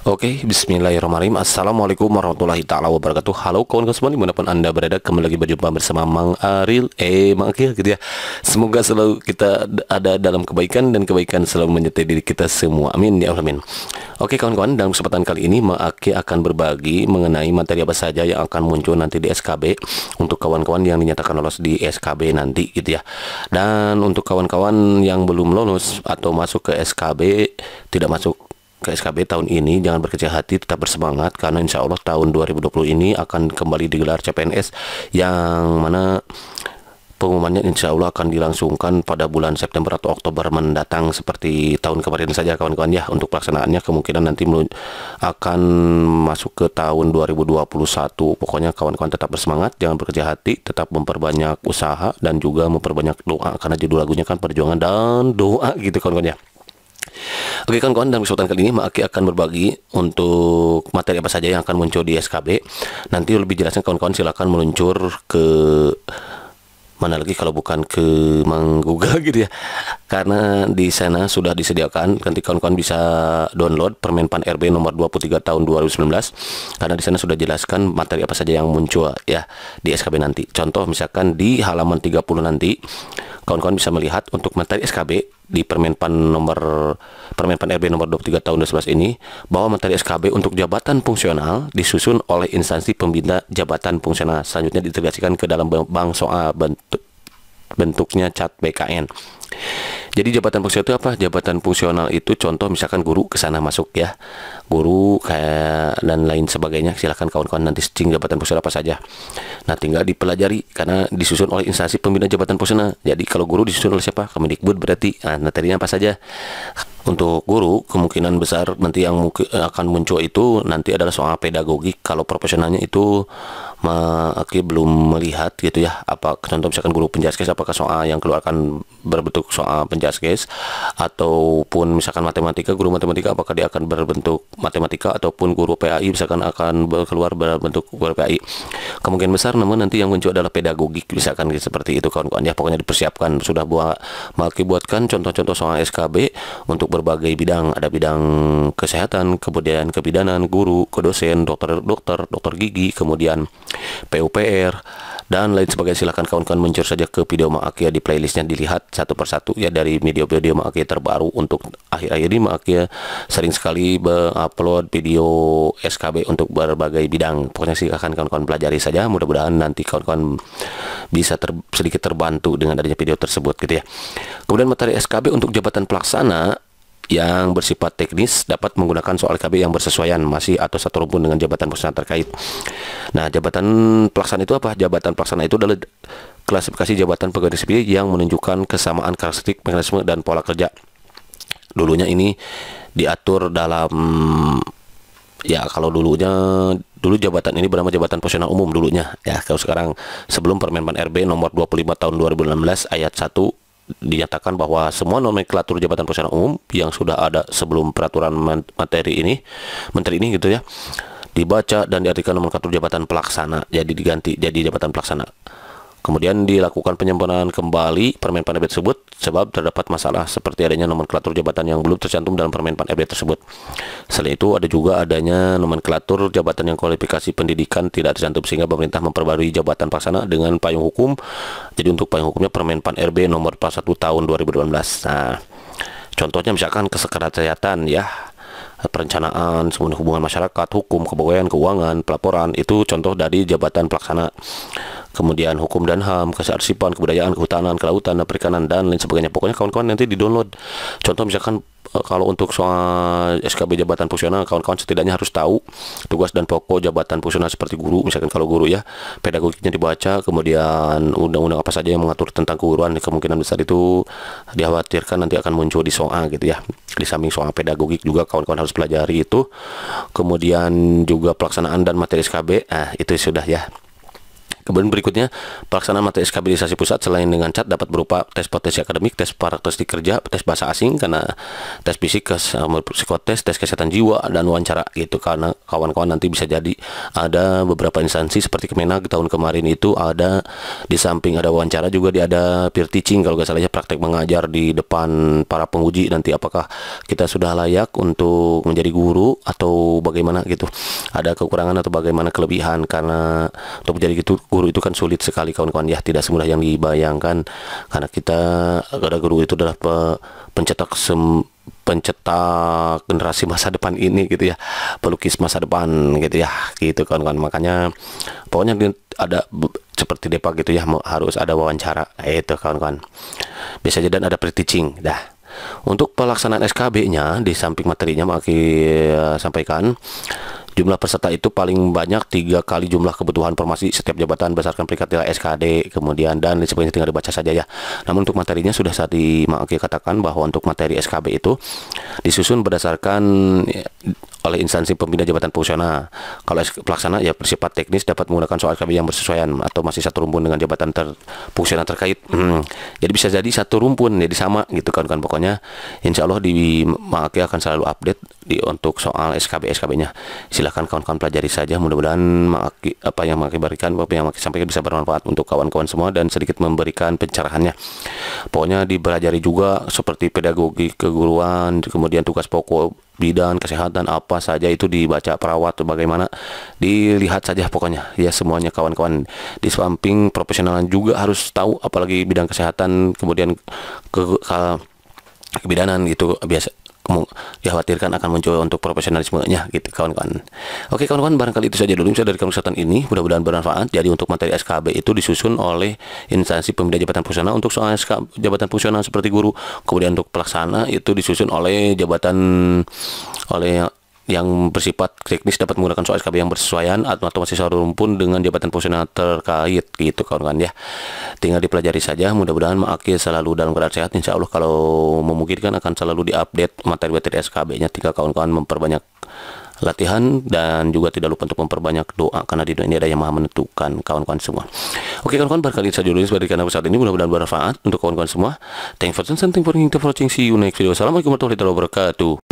Oke, bismillahirrahmanirrahim. Assalamualaikum warahmatullahi ta'ala wabarakatuh. Halo kawan-kawan semua dimanapun anda berada, kembali lagi berjumpa bersama Mang Aril Mang Akil gitu ya. Semoga selalu kita ada dalam kebaikan dan kebaikan selalu menyertai diri kita semua, amin ya Allah amin. Oke kawan-kawan, dalam kesempatan kali ini Mang Akil akan berbagi mengenai materi apa saja yang akan muncul nanti di SKB untuk kawan-kawan yang dinyatakan lolos di SKB nanti gitu ya. Dan untuk kawan-kawan yang belum lolos atau masuk ke SKB, tidak masuk ke SKB tahun ini, jangan berkecil hati, tetap bersemangat karena insya Allah tahun 2020 ini akan kembali digelar CPNS yang mana pengumumannya insya Allah akan dilangsungkan pada bulan September atau Oktober mendatang seperti tahun kemarin saja kawan-kawan ya. Untuk pelaksanaannya kemungkinan nanti akan masuk ke tahun 2021. Pokoknya kawan-kawan tetap bersemangat, jangan berkecil hati, tetap memperbanyak usaha dan juga memperbanyak doa karena judul lagunya kan perjuangan dan doa gitu kawan-kawan ya. Oke kawan-kawan, dalam kesempatan kali ini Mak Aki akan berbagi untuk materi apa saja yang akan muncul di SKB. Nanti lebih jelasnya kawan-kawan silakan meluncur ke mana lagi kalau bukan ke Mang Google gitu ya, karena di sana sudah disediakan. Nanti kawan-kawan bisa download Permenpan RB nomor 23 tahun 2019, karena di sana sudah jelaskan materi apa saja yang muncul ya di SKB nanti. Contoh misalkan di halaman 30 nanti kawan-kawan bisa melihat untuk materi SKB di Permenpan RB nomor 23 tahun 2011 ini, bahwa materi SKB untuk jabatan fungsional disusun oleh instansi pembina jabatan fungsional, selanjutnya diintegrasikan ke dalam bank soal bentuknya cat BKN. Jadi jabatan fungsional itu apa? Jabatan fungsional itu contoh misalkan guru ke sana masuk ya. Guru kayak dan lain sebagainya. Silahkan kawan-kawan nanti searching jabatan fungsional apa saja. Nah, tinggal dipelajari karena disusun oleh instansi pembina jabatan fungsional. Jadi kalau guru disusun oleh siapa? Kemendikbud berarti. Nah, materinya apa saja? Untuk guru kemungkinan besar nanti yang akan muncul itu nanti adalah soal pedagogik. Kalau profesionalnya itu Aki belum melihat gitu ya, apa contoh misalkan guru penjaskes apakah soal yang keluarkan berbentuk soal penjaskes, ataupun misalkan matematika, guru matematika apakah dia akan berbentuk matematika, ataupun guru PAI misalkan akan keluar berbentuk guru PAI. Kemungkinan besar namun nanti yang muncul adalah pedagogik misalkan gitu, seperti itu kawan-kawan ya. Pokoknya dipersiapkan, sudah Aki buatkan contoh-contoh soal SKB untuk berbagai bidang. Ada bidang kesehatan, kemudian kebidanan, guru, kedosen, dokter gigi, kemudian PUPR dan lain sebagainya. Silahkan kawan-kawan mencur saja ke video Mak Aki ya, di playlistnya dilihat satu persatu ya, dari video-video Mak Aki terbaru. Untuk akhir-akhir ini Mak Aki ya, sering sekali upload video SKB untuk berbagai bidang. Pokoknya silahkan kawan-kawan pelajari saja, mudah-mudahan nanti kawan-kawan bisa sedikit terbantu dengan adanya video tersebut gitu ya. Kemudian materi SKB untuk jabatan pelaksana yang bersifat teknis dapat menggunakan soal KB yang bersesuaian masih atau satu rumpun dengan jabatan pelaksana terkait. Nah, jabatan pelaksana itu apa? Jabatan pelaksana itu adalah klasifikasi jabatan pegawai sipil yang menunjukkan kesamaan karakteristik, mekanisme, dan pola kerja. Dulunya ini diatur dalam ya, kalau dulu jabatan ini bernama jabatan fungsional umum dulunya ya. Kalau sekarang sebelum Permenpan RB nomor 25 tahun 2016 ayat 1 dinyatakan bahwa semua nomenklatur jabatan fungsional umum yang sudah ada sebelum peraturan menteri ini gitu ya, dibaca dan diartikan nomenklatur jabatan pelaksana, jadi diganti jadi jabatan pelaksana. Kemudian dilakukan penyempurnaan kembali Permenpan RB tersebut sebab terdapat masalah seperti adanya nomenklatur jabatan yang belum tercantum dalam Permenpan RB tersebut. Selain itu ada juga adanya nomenklatur jabatan yang kualifikasi pendidikan tidak tercantum, sehingga pemerintah memperbarui jabatan pelaksana dengan payung hukum. Jadi untuk payung hukumnya Permenpan RB nomor 41 tahun 2018. Nah, contohnya misalkan kesekretariatan ya, perencanaan, semua hubungan masyarakat, hukum, kepegawaian, keuangan, pelaporan, itu contoh dari jabatan pelaksana. Kemudian hukum dan HAM, kearsipan, kebudayaan, kehutanan, kelautan, perikanan, dan lain sebagainya. Pokoknya kawan-kawan nanti di-download. Contoh misalkan kalau untuk soal SKB jabatan fungsional, kawan-kawan setidaknya harus tahu tugas dan pokok jabatan fungsional seperti guru. Misalkan kalau guru ya, pedagogiknya dibaca, kemudian undang-undang apa saja yang mengatur tentang keguruan, kemungkinan besar itu dikhawatirkan nanti akan muncul di soal gitu ya. Di samping soal pedagogik juga kawan-kawan harus pelajari itu. Kemudian juga pelaksanaan dan materi SKB, nah itu sudah ya. Kemudian berikutnya, pelaksanaan materi skabilisasi pusat selain dengan CAT dapat berupa tes potensi akademik, tes karakteristik kerja, tes bahasa asing, karena tes fisik, psikotes, tes kesehatan jiwa, dan wawancara gitu. Karena kawan-kawan nanti bisa jadi ada beberapa instansi seperti Kemenag tahun kemarin itu ada, di samping ada wawancara juga dia ada peer teaching kalau nggak salahnya, praktek mengajar di depan para penguji nanti, apakah kita sudah layak untuk menjadi guru atau bagaimana gitu, ada kekurangan atau bagaimana kelebihan. Karena untuk menjadi gitu guru itu kan sulit sekali kawan-kawan ya, tidak semudah yang dibayangkan, karena kita ada guru itu adalah pencetak generasi masa depan ini gitu ya, pelukis masa depan gitu ya, gitu kawan-kawan. Makanya pokoknya ada seperti Depa gitu ya, harus ada wawancara itu kawan-kawan, biasa aja, dan ada pre-teaching dah. Untuk pelaksanaan SKB-nya di samping materinya sampaikan, jumlah peserta itu paling banyak 3 kali jumlah kebutuhan formasi setiap jabatan berdasarkan peringkat nilai SKD, kemudian dan sebagainya, tinggal dibaca saja ya. Namun untuk materinya sudah saat katakan bahwa untuk materi SKB itu disusun berdasarkan oleh instansi pembina jabatan fungsional. Kalau pelaksana ya bersifat teknis dapat menggunakan soal SKB yang bersesuaian atau masih satu rumpun dengan jabatan fungsional terkait. Jadi bisa jadi satu rumpun jadi sama gitu kan pokoknya. Insya Allah di Maki akan selalu update untuk soal SKB-nya. Silahkan kawan-kawan pelajari saja, mudah-mudahan apa yang Maki berikan, apa yang Maki sampaikan bisa bermanfaat untuk kawan-kawan semua dan sedikit memberikan pencerahannya. Pokoknya dipelajari juga seperti pedagogi keguruan, kemudian tugas pokok bidan, kesehatan, apa saja itu dibaca, perawat bagaimana, dilihat saja pokoknya ya semuanya kawan-kawan. Di samping profesional juga harus tahu, apalagi bidang kesehatan, kemudian kebidanan itu biasa dikhawatirkan akan muncul untuk profesionalismenya gitu kawan-kawan. Oke kawan-kawan, barangkali itu saja dulu dari kesempatan ini, mudah-mudahan bermanfaat. Jadi untuk materi SKB itu disusun oleh instansi pembina jabatan fungsional untuk soal jabatan fungsional seperti guru, kemudian untuk pelaksana itu disusun oleh yang bersifat teknis dapat menggunakan soal SKB yang bersesuaian atau masih satu rumpun dengan jabatan fungsional terkait gitu kawan-kawan ya. Tinggal dipelajari saja, mudah-mudahan Maki selalu dalam keadaan sehat. Insya Allah kalau memungkinkan akan selalu diupdate materi-materi SKB-nya. Tinggal kawan-kawan memperbanyak latihan dan juga tidak lupa untuk memperbanyak doa, karena di dunia ini ada yang maha menentukan kawan-kawan semua. Oke kawan-kawan, barangkali saja dulu sebagai kanal saat ini, mudah-mudahan bermanfaat untuk kawan-kawan semua. Thanks for watching, see you next video. Assalamualaikum warahmatullahi wabarakatuh.